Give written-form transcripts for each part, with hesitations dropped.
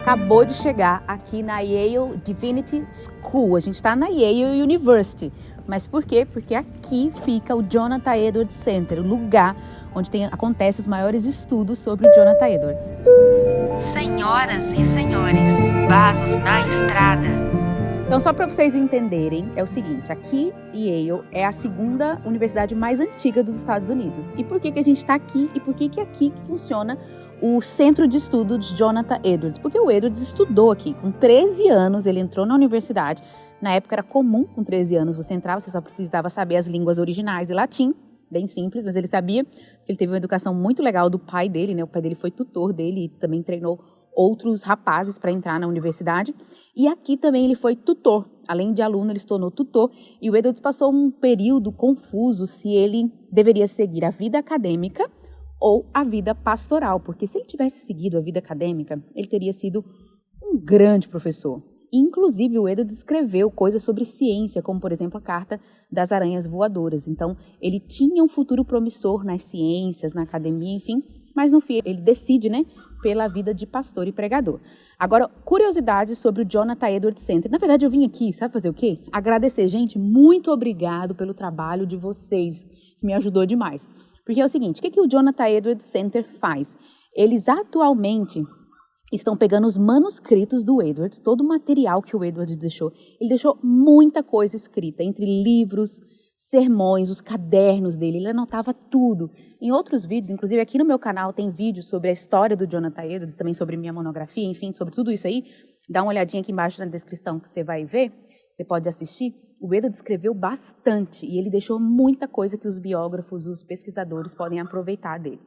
acabou de chegar aqui na Yale Divinity School. A gente está na Yale University. Mas por quê? Porque aqui fica o Jonathan Edwards Center, o lugar onde acontecem os maiores estudos sobre o Jonathan Edwards. Senhoras e senhores, vasos na estrada. Então, só para vocês entenderem, é o seguinte, aqui Yale é a segunda universidade mais antiga dos Estados Unidos. E por que a gente está aqui e por que aqui funciona o centro de estudo de Jonathan Edwards? Porque o Edwards estudou aqui. Com 13 anos, ele entrou na universidade. Na época era comum, com 13 anos, você entrava, você só precisava saber as línguas originais e latim. Bem simples, mas ele sabia que ele teve uma educação muito legal do pai dele, né? O pai dele foi tutor dele e também treinou outros rapazes para entrar na universidade. E aqui também ele foi tutor. Além de aluno, ele se tornou tutor. E o Edwards passou um período confuso se ele deveria seguir a vida acadêmica ou a vida pastoral. Porque se ele tivesse seguido a vida acadêmica, ele teria sido um grande professor. Inclusive, o Edwards escreveu coisas sobre ciência, como, por exemplo, a Carta das Aranhas Voadoras. Então, ele tinha um futuro promissor nas ciências, na academia, enfim, mas no fim ele decide, né, pela vida de pastor e pregador. Agora, curiosidades sobre o Jonathan Edwards Center. Na verdade, eu vim aqui, sabe fazer o quê? Agradecer. Gente, muito obrigado pelo trabalho de vocês, que me ajudou demais. Porque é o seguinte, o que o Jonathan Edwards Center faz? Eles atualmente estão pegando os manuscritos do Edwards, todo o material que o Edwards deixou. Ele deixou muita coisa escrita, entre livros, sermões, os cadernos dele, ele anotava tudo. Em outros vídeos, inclusive aqui no meu canal tem vídeos sobre a história do Jonathan Edwards, também sobre minha monografia, enfim, sobre tudo isso aí. Dá uma olhadinha aqui embaixo na descrição que você vai ver, você pode assistir. O Edwards escreveu bastante e ele deixou muita coisa que os biógrafos, os pesquisadores podem aproveitar dele.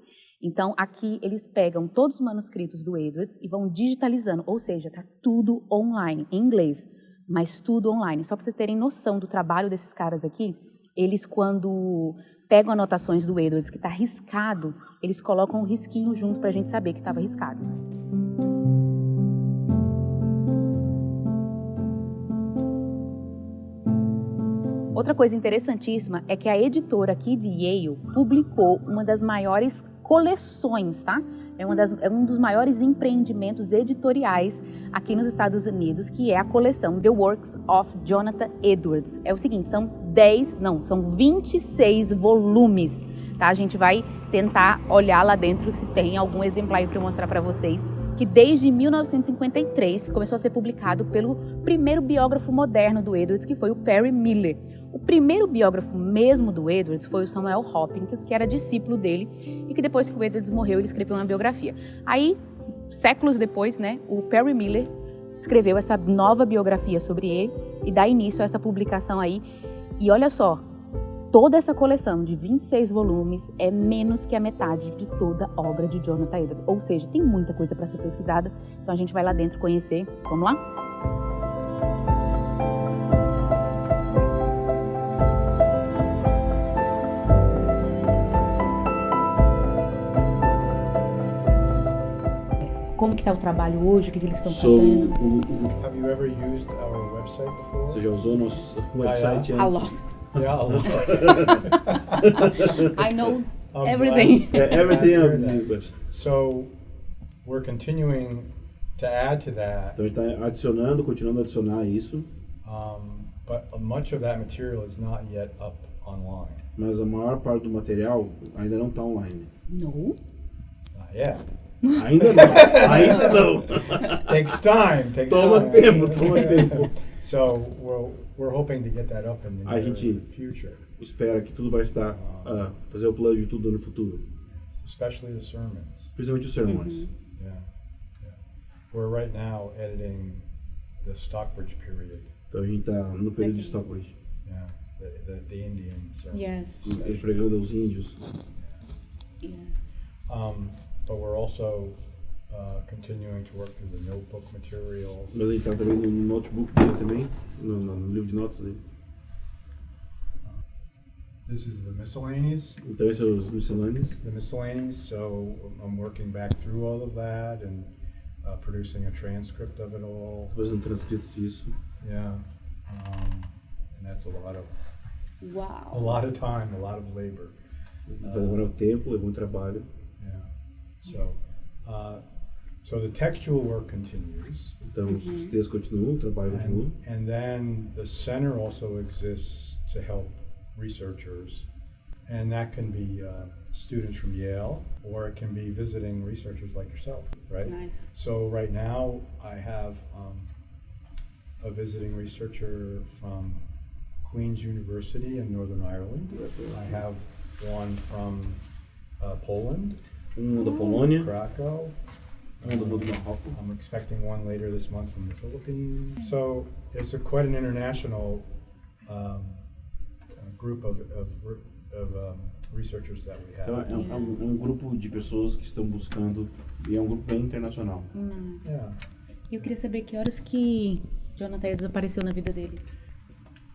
Então, aqui eles pegam todos os manuscritos do Edwards e vão digitalizando, ou seja, está tudo online, em inglês, mas tudo online. Só para vocês terem noção do trabalho desses caras aqui, eles quando pegam anotações do Edwards que está riscado, eles colocam um risquinho junto para a gente saber que estava riscado. Outra coisa interessantíssima é que a editora aqui de Yale publicou uma das maiores coleções, tá? É um dos maiores empreendimentos editoriais aqui nos Estados Unidos, que é a coleção The Works of Jonathan Edwards. É o seguinte, são 26 volumes, tá? A gente vai tentar olhar lá dentro se tem algum exemplar para eu mostrar para vocês, que desde 1953 começou a ser publicado pelo primeiro biógrafo moderno do Edwards, que foi o Perry Miller. O primeiro biógrafo mesmo do Edwards foi o Samuel Hopkins, que era discípulo dele, e que depois que o Edwards morreu, ele escreveu uma biografia. Aí, séculos depois, né, o Perry Miller escreveu essa nova biografia sobre ele e dá início a essa publicação aí. E olha só, toda essa coleção de 26 volumes é menos que a metade de toda a obra de Jonathan Edwards. Ou seja, tem muita coisa para ser pesquisada, então a gente vai lá dentro conhecer. Vamos lá? Como que está o trabalho hoje? O que eles estão fazendo? Have you ever used our website before? Você já usou nosso website A antes? lot. Yeah, a lot. I know everything. Everything of the website. So we're continuing to add to that. Então ele está adicionando, continuando a adicionar isso. But much of that material is not yet up online. Mas a maior parte do material ainda não está online. No. Not yet. Ainda não. Takes time. Toma tempo. So we're hoping to get that up in the near future. Espera que tudo vai estar, fazer o plano de tudo no futuro. Especially the sermons. Principalmente os sermões. Yeah. We're right now editing the Stockbridge period. Então a gente está no período de Stockbridge. Yeah, the Indian sermons. Yes. Ele pregando aos índios. Yes. But we're also continuing to work through the notebook material. Mas a gente está também no notebook dele também, no livro de notas dele. This is the miscellanies. Então esses são os miscelâneos. The miscellanies, so I'm working back through all of that and producing a transcript of it all. Fazendo um transcrito disso. Yeah, and that's a lot of time, a lot of labor. Vai demorar o tempo, é muito trabalho. Yeah. So So the textual work continues. Então, os textos continuam, o trabalho continua. And then the center also exists to help researchers. And that can be students from Yale, or it can be visiting researchers like yourself, right? Nice. So right now I have a visiting researcher from Queen's University in Northern Ireland. I have one from Poland, Da Polônia, Krakow. da Marrocos. I'm expecting one later this month from the Philippines. So it's quite an international group of researchers that we have. Então, é um grupo de pessoas que estão buscando, e é um grupo bem internacional. Yeah. E eu queria saber que horas que Jonathan Edwards apareceu na vida dele.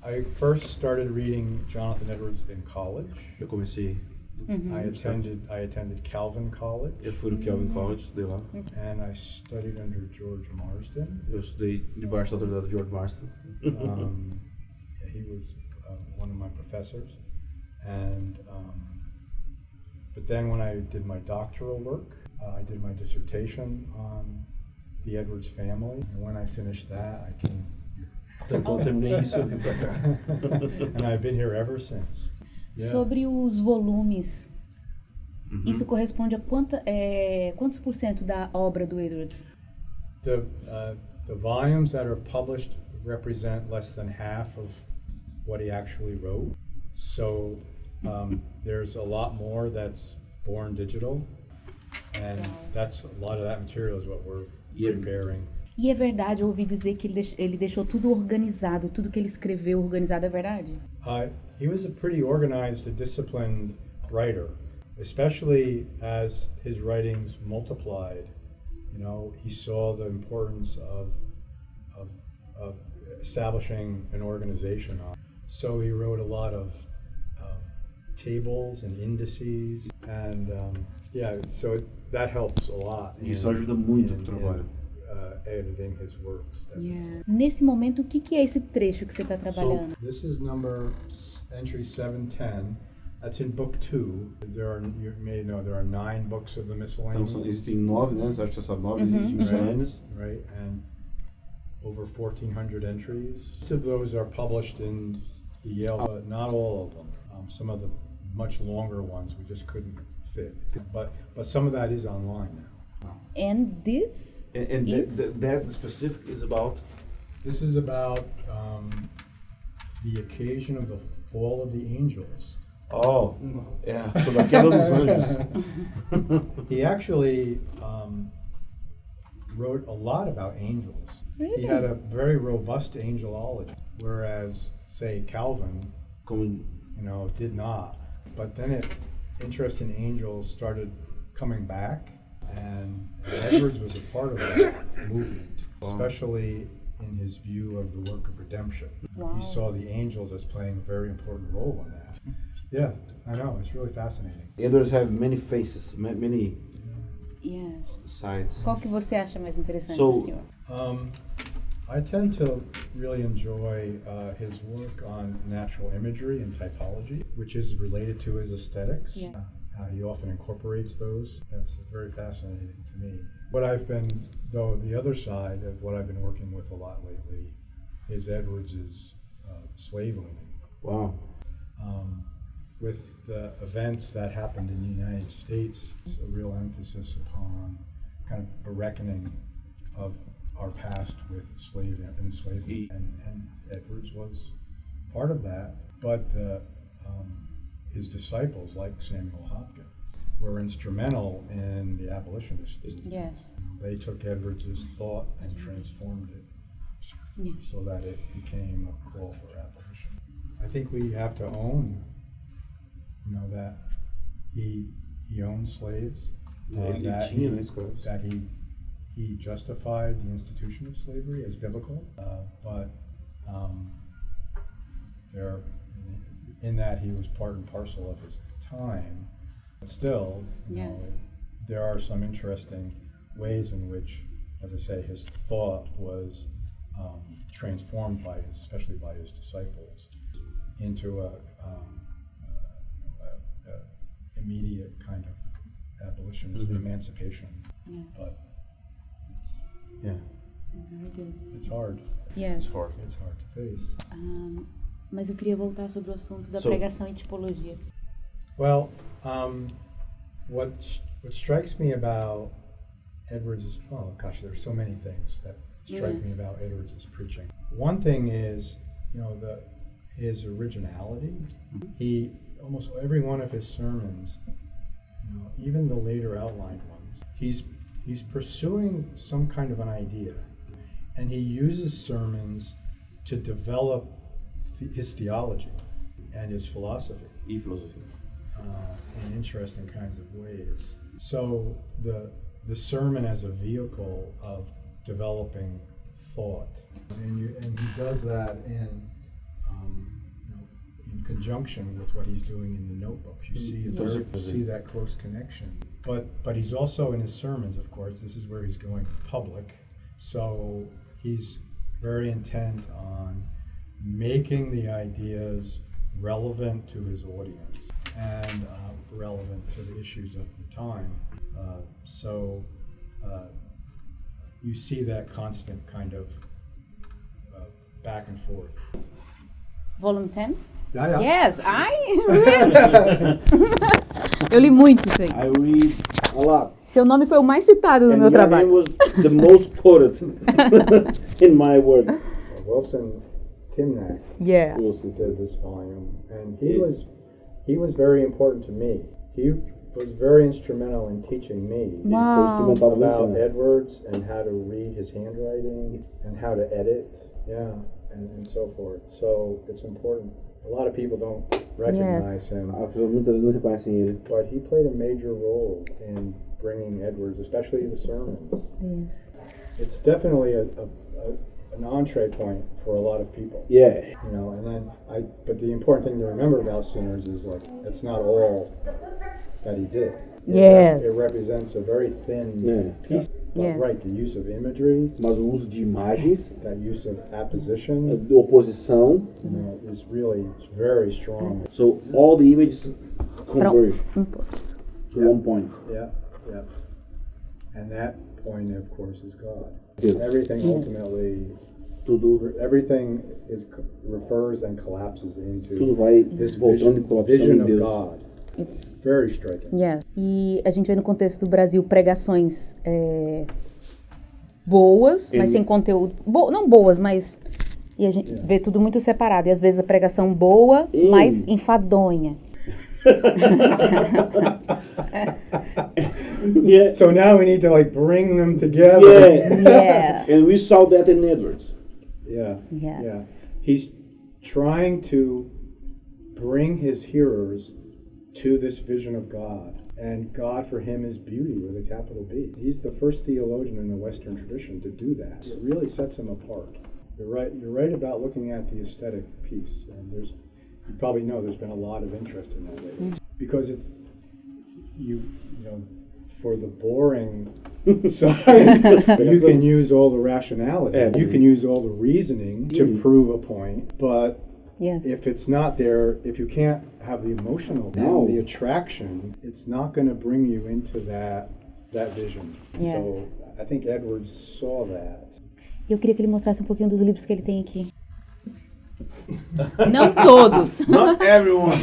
I first started reading Jonathan Edwards in college. Eu comecei, I attended Calvin College, eu fui no Calvin College, estudei lá. and I studied under George Marsden. Eu estudei debaixo da autoridade de George Marsden. He was one of my professors, and but then when I did my doctoral work, I did my dissertation on the Edwards family, and when I finished that, I came here. Então, quando eu terminei isso, eu vim pra cá. And I've been here ever since. Yeah. Sobre os volumes, isso corresponde a quantos por cento da obra do Edwards? The volumes that are published represent less than half of what he actually wrote. So there's a lot more that's born digital, and that's a lot of that material is what we're preparing. E é verdade, eu ouvi dizer que ele deixou tudo organizado, tudo que ele escreveu organizado, é verdade? He was a pretty organized, disciplined writer, especially as his writings multiplied. You know, he saw the importance of establishing an organization. So he wrote a lot of tables and indices, and so that helps a lot. Isso ajuda muito pro trabalho. Editing his works. Nesse momento, o que é esse trecho que você está trabalhando? So this is entry 710. That's in book 2. You may know there are 9 books of the miscellaneous. Então, existem 9, né? Você acha que você sabe 9 de miscellaneous? Right, and over 1,400 entries. Most of those are published in the Yale, but not all of them. Some of the much longer ones we just couldn't fit. But some of that is online now. And this? And that specific is about? This is about the occasion of the fall of the angels. Oh, sobre a queda dos anjos. He actually wrote a lot about angels. Really? He had a very robust angelology, whereas, say, Calvin, did not. But then interest in angels started coming back, and Edwards was a part of that movement, especially in his view of the work of redemption. Wow. He saw the angels as playing a very important role in that. Yeah, I know, it's really fascinating. Edwards have many faces, many sides. Qual que você acha mais interessante, senhor? I tend to really enjoy his work on natural imagery and typology, which is related to his aesthetics. Yeah. He often incorporates those. That's very fascinating to me. The other side of what I've been working with a lot lately is Edwards's slave owning. Wow. With the events that happened in the United States, a real emphasis upon kind of a reckoning of our past with enslavement, and Edwards was part of that. But his disciples, like Samuel Hopkins, were instrumental in the abolitionist movement. Yes. They took Edwards's thought and transformed it so that it became a call for abolition. I think we have to own, that he owned slaves, that he justified the institution of slavery as biblical, but in that he was part and parcel of his time. But still, there are some interesting ways in which, as I say, his thought was transformed especially by his disciples, into a immediate kind of abolitionism, emancipation. Yes. But Yeah, Very good. it's hard. Yes. It's hard to face. Mas eu queria voltar sobre o assunto da So- pregação e tipologia. Well, what strikes me about Edwards' there's so many things that strike me about Edwards' preaching. One thing is, his originality. He almost every one of his sermons, even the later outlined ones, he's pursuing some kind of an idea, and he uses sermons to develop his theology and his philosophy. E filosofia. In interesting kinds of ways. So the sermon as a vehicle of developing thought, and he does that in conjunction with what he's doing in the notebooks. You see that close connection. But he's also in his sermons, of course. This is where he's going public, so he's very intent on making the ideas relevant to his audience and relevant to the issues of the time. You see that constant kind of back and forth. Volume 10? Yeah. Yes, eu li muito isso aí. I read a lot. Seu nome foi o mais citado no And meu your name trabalho. was the most quoted in my work. Wilson Timnack Yeah. did this volume, and he was very important to me. He was very instrumental in teaching me Wow. about Edwards and how to read his handwriting and how to edit, and so forth. So it's important. A lot of people don't recognize him, As pessoas muitas vezes não reconhecem ele. but he played a major role in bringing Edwards, especially the sermons. Yes. It's definitely an entree point for a lot of people. Yeah. And then but the important thing to remember about Sinners is it's not all that he did. Yes. It represents a very thin piece. But Yes. right, the use of imagery, Mas o uso de imagens, that use of apposition, de oposição. is really very strong. So all the images converge to Yeah. one point. Yeah. And that point, of course, is God. Yes. Everything ultimately, everything refers and collapses into Tudo vai this voltando e colapsando vision em of Deus. God. It's, Very striking. yeah. E a gente vê no contexto do Brasil pregações boas, mas sem conteúdo. Não boas, mas... E a gente vê tudo muito separado. E às vezes a pregação boa, mas enfadonha. Yeah. So now we need to bring them together. Yeah. And we saw that in Edwards. Yeah. Yes. Yeah. He's trying to bring his hearers to this vision of God. And God for him is beauty with a capital B. He's the first theologian in the Western tradition to do that. It really sets him apart. You're right about looking at the aesthetic piece. And you probably know there's been a lot of interest in that lately. Because it's for the boring side, you can use all the rationality. You can use all the reasoning to prove a point, but Yes. if it's not there, if you can't have the emotional, the attraction, it's not going to bring you into that vision. Yes. So I think Edwards saw that. Eu queria que ele mostrasse um pouquinho dos livros que ele tem aqui. Não todos. Not everyone.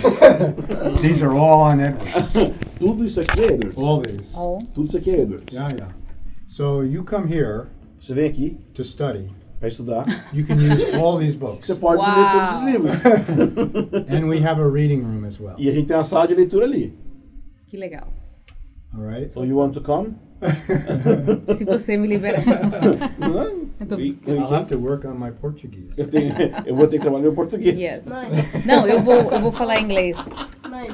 These are all on Edwards. Tudo isso aqui é Edwards. All these. Tudo isso aqui é Edwards. Yeah. So you come here Você vem aqui to study. para estudar. You can use all these books. Você pode ler todos esses livros. And we have a reading room as well. E a gente tem uma sala de leitura ali. Que legal. All right? So you want to come? Se você me liberar. I'll have to work on my Portuguese. Eu vou ter que trabalhar meu português. Yes. Mãe, Não, eu vou falar inglês. mãe,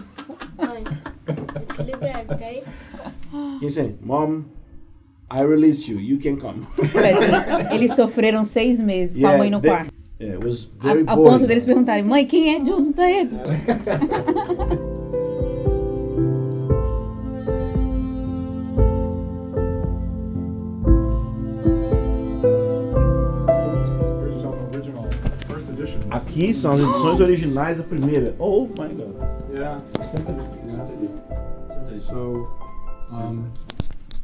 libera, ok? Quem sei? Mom, I release you. You can come. Eles sofreram 6 meses com a mãe no quarto. It was very A boring. ponto deles perguntarem, mãe, quem é John Taylor? There's some original first editions. Aqui são as edições originais da primeira. Oh my God. Yeah. So,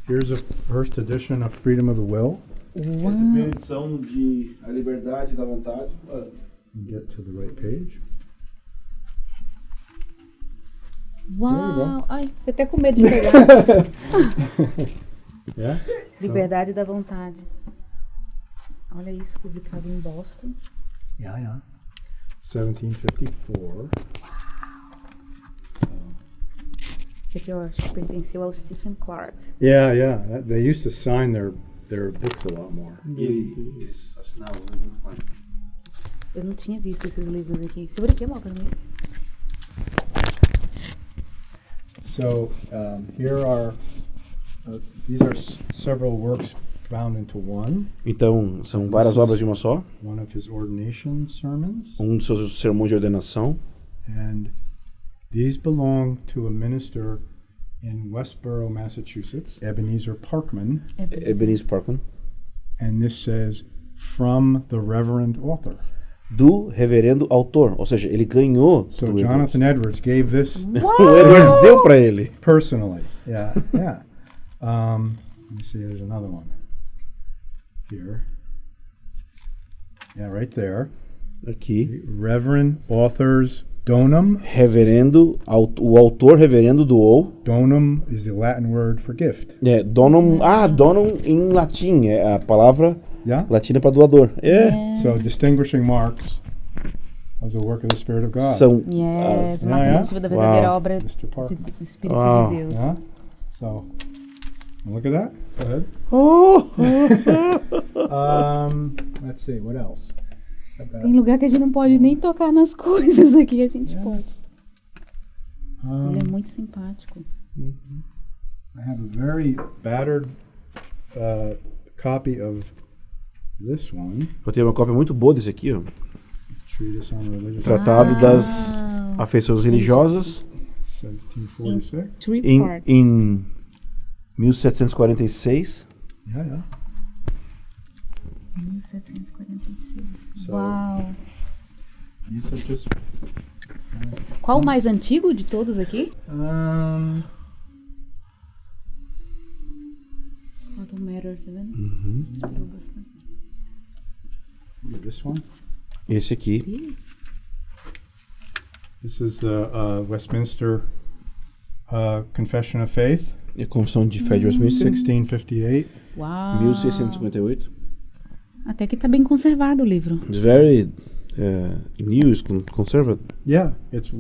here's a first edition of Freedom of the Will. Essa é a primeira edição de A Liberdade da Vontade. Get to the right page. Uau! Ai, tô até com medo de pegar. Yeah. Liberdade da Vontade. Olha isso, publicado em Boston. Yeah. 1754. Esse aqui eu acho que pertenceu ao Stephen Clark. Yeah. They used to sign their books a lot more. Eles assinavam muito mais. Eu não tinha visto esses livros aqui. Segura aqui, amor, pra mim. So here are these are several works bound into one. Então, são várias obras de uma só. One of his ordination sermons. Dos seus sermões de ordenação. And these belong to a minister in Westboro, Massachusetts, Ebenezer Parkman. Ebenezer Parkman. And this says, from the reverend author. Do reverendo autor, ou seja, ele ganhou. So Jonathan Edwards gave this O Edwards deu para ele. personally. Yeah. Let me see, there's another one here. Yeah, right there. Aqui. Reverend authors donum. Reverendo, o autor reverendo doou. Donum is the Latin word for gift. Donum. Donum em latim é a palavra latina para doador. So distinguishing marks of the work of the Spirit of God. São Uma alternativa da verdadeira obra do Espírito de Deus. Yeah. So look at that. Oh. Let's see, what else? Tem lugar que a gente não pode nem tocar nas coisas, aqui a gente pode. Ele é muito simpático. I have a very battered copy of this one. Eu tenho uma cópia muito boa desse aqui, ó. Treatise on Religious Tratado das afeições religiosas. 1746. Em 1746. Yeah. 1746. So, Uau! These are just Qual o mais antigo de todos aqui? Quanto Matter, tá vendo? Inspirou bastante. look at this one. Esse aqui. This is the Westminster Confession of Faith, É a Confissão de Fé de Westminster. 1658. Uau! 1658. Até que tá bem conservado o livro. It's very new, conservative. Yeah, it's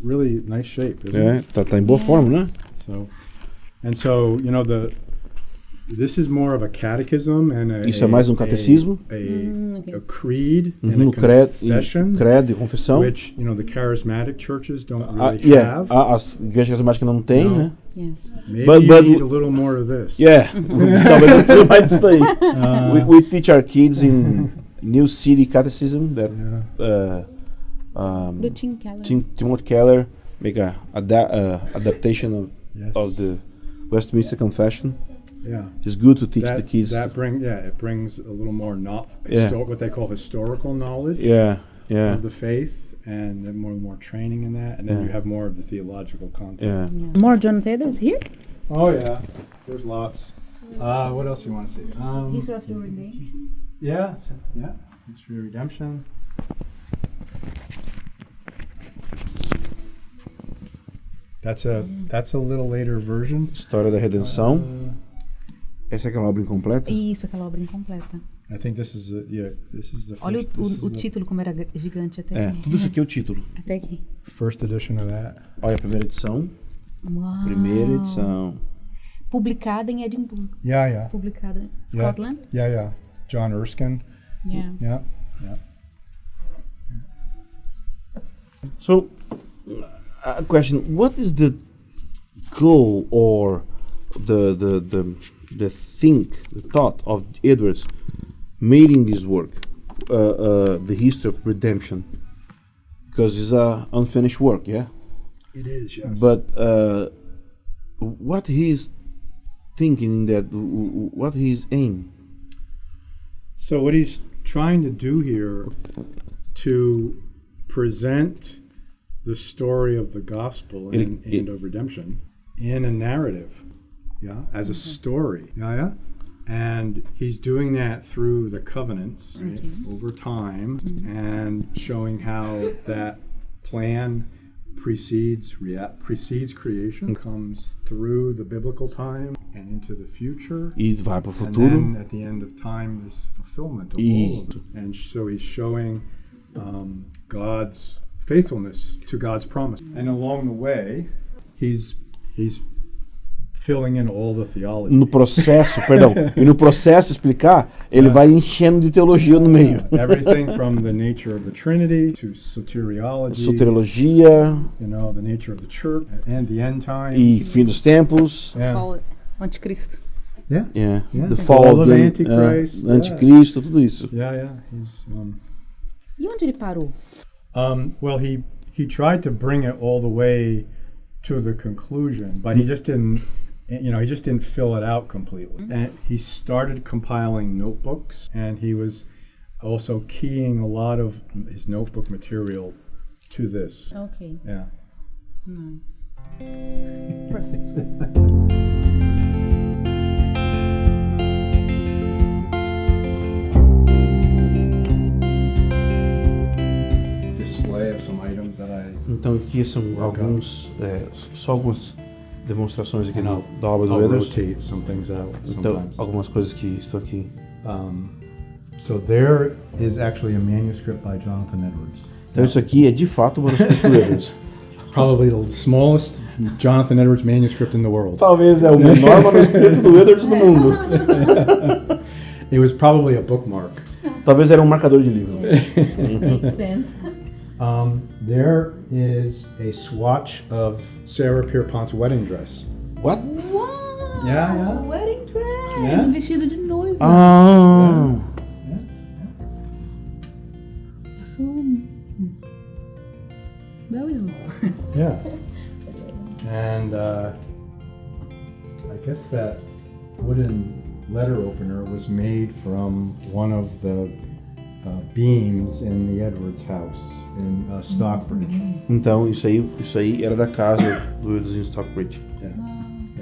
really nice shape, isn't it? Tá em boa forma, né? So this is more of a catechism and Isso é mais um catecismo. a creed and a confession, credo e confissão. which the charismatic churches don't really have. As igrejas carismáticas não têm, né? Yes. Maybe but you need a little more of this. Talvez eu tenha mais disso aí. We teach our kids in New City Catechism that Do Tim Keller. Timothy Keller make a adaptation of the Westminster Confession. Yeah. It's good to teach the kids. It brings a little more what they call historical knowledge of the faith, and then more training in that, and then you have more of the theological content. More Jonathan Edwards here? Oh yeah, there's lots. What else you want to see? History of the Redemption. Yeah, History of Redemption. That's a little later version. História da Redenção. Essa é aquela obra incompleta? Isso, aquela obra incompleta. I think this is the first. Olha o título como era gigante até aqui. Tudo isso aqui é o título. Até aqui. First edition of that. Olha a primeira edição. Uau. Primeira edição. Publicada em Edimburgo. Yeah. Publicada em Scotland. Yeah. John Erskine. Yeah. So, a question: what is the goal or the thought of Edwards making this work, the history of redemption? Because it's a unfinished work, yeah. It is, yes. But what he's thinking in that, what his aim? So what he's trying to do here to present the story of the gospel and of redemption in a narrative, as a story, And he's doing that through the covenants, right, over time, and showing how that plan precedes creation, comes through the biblical time and into the future. E vai para o And futuro. then at the end of time, there's fulfillment of all of it. And so he's showing God's faithfulness to God's promise. And along the way, he's filling in all the theology. No processo, perdão, e no processo de explicar, ele vai enchendo de teologia no meio. Everything from the nature of the Trinity to soteriology, Soteriologia you know, the nature of the church and the end times. e fim dos tempos. Yeah. O anticristo. Yeah. Yeah. Yeah. The fall of the Antichrist. Anticristo, tudo isso. Yeah. He's E onde ele parou? well, he tried to bring it all the way to the conclusion, but he just didn't fill it out completely. And he started compiling notebooks, and he was also keying a lot of his notebook material to this. Ok. Yeah. Nice. Perfect. Display of some items that I Então aqui são só algumas demonstrações aqui I'll da obra do I'll Eles. rotate some things out Então sometimes. algumas coisas que estão aqui. So there is actually a manuscript by Jonathan Edwards. Então isso aqui é de fato o manuscrito do Eles. Probably the smallest Jonathan Edwards manuscript in the world. Talvez é o menor manuscrito do Edwards do mundo. It was probably a bookmark. Talvez era um marcador de livro. Makes sense. There is a swatch of Sarah Pierpont's wedding dress. What? Uau! Yeah. Wedding dress! Yes. Um vestido de noiva. Ah! Very small. Yeah. And I guess that wooden letter opener was made from one of the beams in the Edwards house in Stockbridge. Então isso aí era da casa do Eles em Stockbridge. Yeah.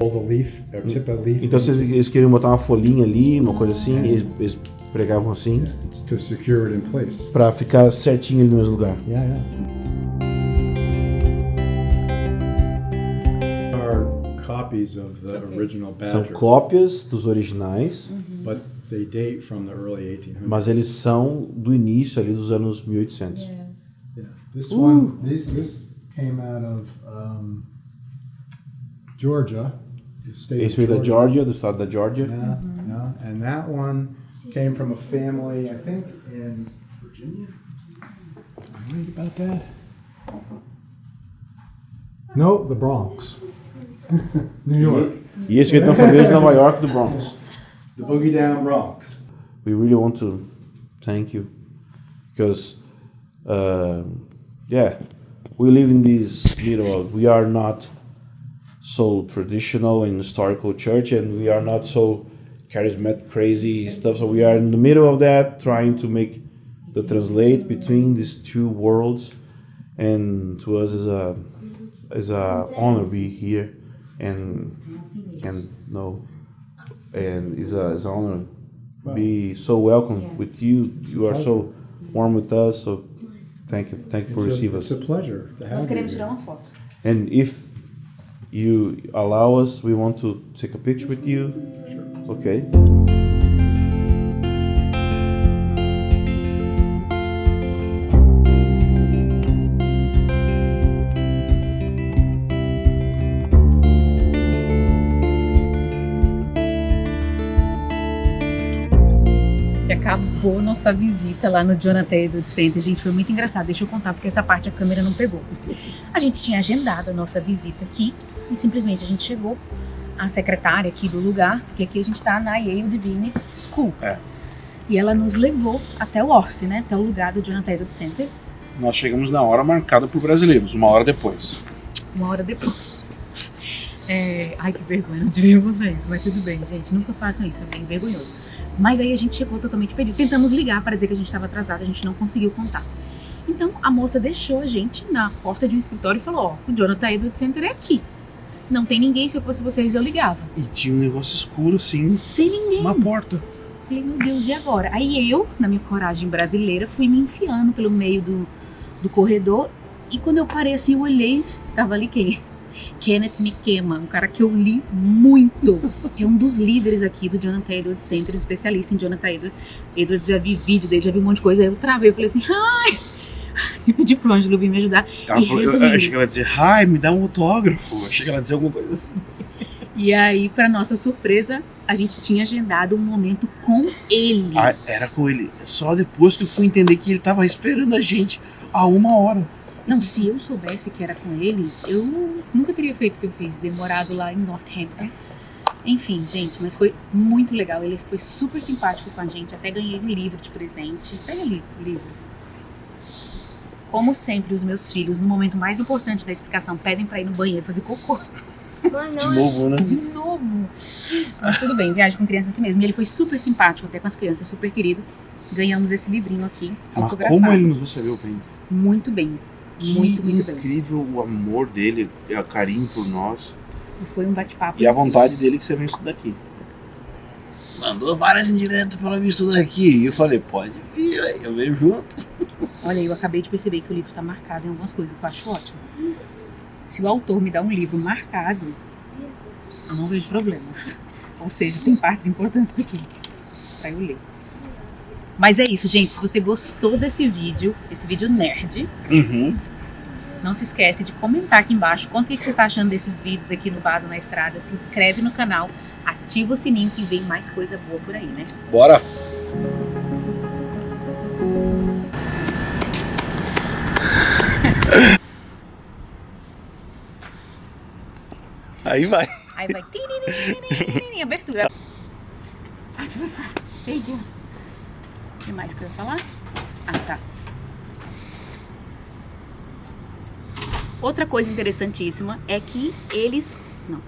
All the leaf, or tip of leaf. Então eles queriam botar uma folhinha ali, uma coisa assim, e eles pregavam assim It's to secure it in place. pra ficar certinho ali no mesmo lugar. Yeah. Are copies of the original São Badger, cópias dos originais, but they date from the early 1800s. mas eles são do início ali dos anos 1800. Yeah. This one, this came out of Georgia, the state Esse of veio da Georgia. Georgia, do estado da Georgia. Yeah. And that one came from a family, I think, in Virginia. Am I right about that? No, the Bronx. New York. E esse veio da família de Nova York, do Bronx. The Boogie Down Bronx. We really want to thank you because, we live in this middle. We are not so traditional and historical church, and we are not so charismatic, crazy stuff. So we are in the middle of that, trying to make the translate between these two worlds. And to us is a honor to be here and can know, and is an honor to be so welcome with you. You are so warm with us. So thank you for receiving It's us. a pleasure to have Nós you queremos here. tirar uma foto. And if you allow us, we want to take a picture with you. Sure. Okay. E acabou nossa visita lá no Jonathan Edwards Center. Gente, foi muito engraçado. Deixa eu contar, porque essa parte a câmera não pegou. A gente tinha agendado a nossa visita aqui e simplesmente a gente chegou. A secretária aqui do lugar, porque aqui a gente tá na Yale Divine School. E ela nos levou até o Orsi, né? Até o lugar do Jonathan Edwards Center. Nós chegamos na hora marcada por brasileiros, uma hora depois. Uma hora depois. Ai, que vergonha, não devia fazer isso, mas tudo bem, gente. Nunca façam isso, é bem vergonhoso. Mas aí a gente chegou totalmente perdido. Tentamos ligar para dizer que a gente estava atrasado, a gente não conseguiu contato. Então a moça deixou a gente na porta de um escritório e falou: ó, o Jonathan Edwards Center é aqui. Não tem ninguém, se eu fosse vocês eu ligava. E tinha um negócio escuro, assim, Sem ninguém. uma porta. Falei, meu Deus, e agora? Aí eu, na minha coragem brasileira, fui me enfiando pelo meio do corredor. E quando eu parei assim, eu olhei, tava ali quem? Kenneth McKema, um cara que eu li muito. Que é um dos líderes aqui do Jonathan Edwards Center, um especialista em Jonathan Edwards. Já vi vídeo dele, já vi um monte de coisa. Aí eu travei, eu falei assim, ai! E pedi pro Ângelo vir me ajudar. Ela falou, eu achei que ela ia dizer, ai, me dá um autógrafo. Eu achei que ela ia dizer alguma coisa assim. E aí, pra nossa surpresa, a gente tinha agendado um momento com ele. Ah, era com ele. Só depois que eu fui entender que ele tava esperando a gente há 1 hora. Não, se eu soubesse que era com ele, eu nunca teria feito o que eu fiz, demorado lá em Northampton. Enfim, gente, mas foi muito legal. Ele foi super simpático com a gente, até ganhei um livro de presente. Pega ali o livro. Como sempre, os meus filhos, no momento mais importante da explicação, pedem pra ir no banheiro fazer cocô. De novo, né? De novo. Mas tudo bem, viagem com criança assim mesmo. E ele foi super simpático, até com as crianças, super querido. Ganhamos esse livrinho aqui, Mas autografado. como ele nos recebeu bem? Muito bem. Muito bem. Incrível o amor dele, o carinho por nós. E foi um bate-papo. E a vontade dele que você vem estudar aqui. Mandou várias indiretas para vir estudar aqui. E eu falei, pode vir, eu venho junto. Olha, eu acabei de perceber que o livro está marcado em algumas coisas que eu acho ótimo. Se o autor me dá um livro marcado, eu não vejo problemas. Ou seja, tem partes importantes aqui para eu ler. Mas é isso, gente. Se você gostou desse vídeo nerd, não se esquece de comentar aqui embaixo. Conta o que você está achando desses vídeos aqui no Vaso na Estrada. Se inscreve no canal, ativa o sininho que vem mais coisa boa por aí, né? Bora! Aí vai. Aí vai. Abertura. Pode passar. Pegou. O que mais que eu ia falar? Ah, tá. Outra coisa interessantíssima é que eles... Não.